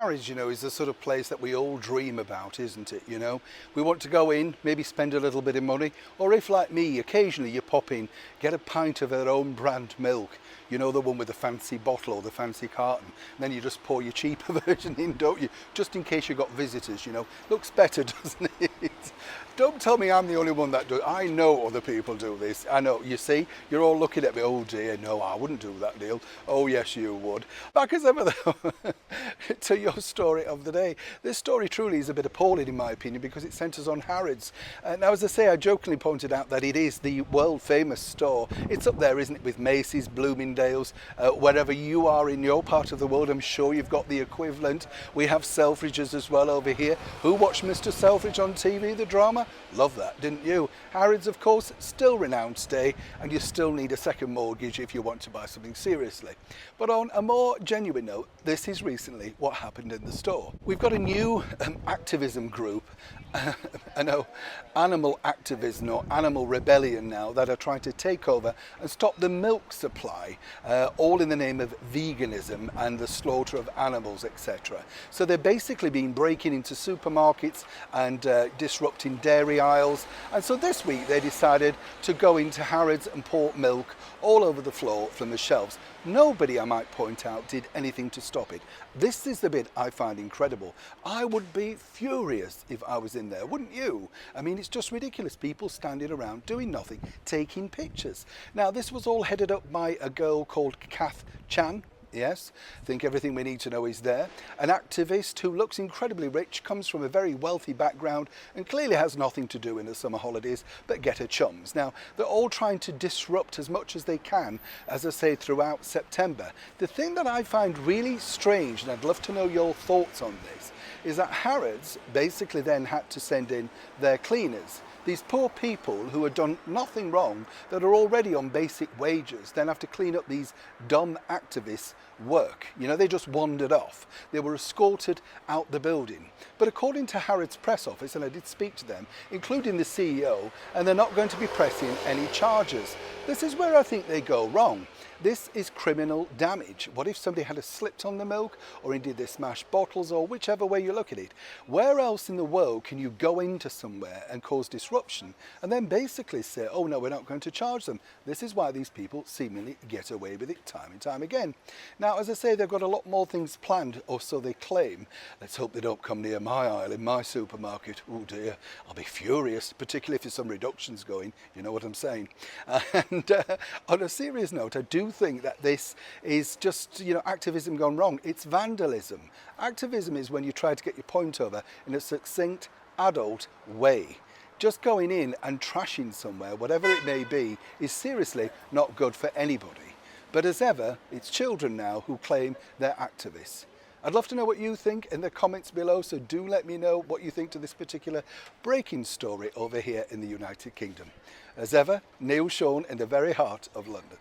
Harrods, is the sort of place that we all dream about, isn't it? We want to go in, maybe spend a little bit of money, or if like me, occasionally you pop in, get a pint of their own brand milk, the one with the fancy bottle or the fancy carton, and then you just pour your cheaper version in, don't you? Just in case you've got visitors, looks better, doesn't it? Don't tell me I'm the only one that does. I know other people do this. I know, you see, you're all looking at me, oh dear, no, I wouldn't do that, Neil. Oh yes, you would. Back as ever though, to your story of the day. This story truly is a bit appalling in my opinion because it centres on Harrods. Now as I say, I jokingly pointed out that it is the world famous store. It's up there, isn't it, with Macy's, Bloomingdale's, wherever you are in your part of the world, I'm sure you've got the equivalent. We have Selfridges as well over here. Who watched Mr. Selfridge on TV, the drama? Love that, didn't you? Harrods, of course, still renowned today, and you still need a second mortgage if you want to buy something seriously. But on a more genuine note, this is recently what happened in the store. We've got a new activism group, I know, animal activism or animal rebellion now, that are trying to take over and stop the milk supply, all in the name of veganism and the slaughter of animals, etc. So they're basically been breaking into supermarkets and disrupting dairy aisles. And so this week they decided to go into Harrods and pour milk all over the floor from the shelves. Nobody, I might point out, did anything to stop it. This is the bit I find incredible. I would be furious if I was in there, wouldn't you? I mean, it's just ridiculous. People standing around doing nothing, taking pictures. Now, this was all headed up by a girl called Kath Chan. Yes, I think everything we need to know is there. An activist who looks incredibly rich, comes from a very wealthy background and clearly has nothing to do in the summer holidays but get her chums. Now, they're all trying to disrupt as much as they can, as I say, throughout September. The thing that I find really strange, and I'd love to know your thoughts on this, is that Harrods basically then had to send in their cleaners. These poor people who had done nothing wrong, that are already on basic wages, then have to clean up these dumb activists' work. They just wandered off. They were escorted out the building. But according to Harrods press office, and I did speak to them, including the CEO, and they're not going to be pressing any charges. This is where I think they go wrong. This is criminal damage. What if somebody had slipped on the milk, or indeed they smashed bottles, or whichever way you look at it? Where else in the world can you go into somewhere and cause disruption and then basically say, oh no, we're not going to charge them? This is why these people seemingly get away with it time and time again. Now, as I say, they've got a lot more things planned, or so they claim. Let's hope they don't come near my aisle in my supermarket. Oh dear, I'll be furious, particularly if there's some reductions going, you know what I'm saying. And on a serious note, I do think that this is just, activism gone wrong. It's vandalism. Activism is when you try to get your point over in a succinct, adult way. Just going in and trashing somewhere, whatever it may be, is seriously not good for anybody. But as ever, it's children now who claim they're activists. I'd love to know what you think in the comments below, so do let me know what you think to this particular breaking story over here in the United Kingdom. As ever, Neil Sean in the very heart of London.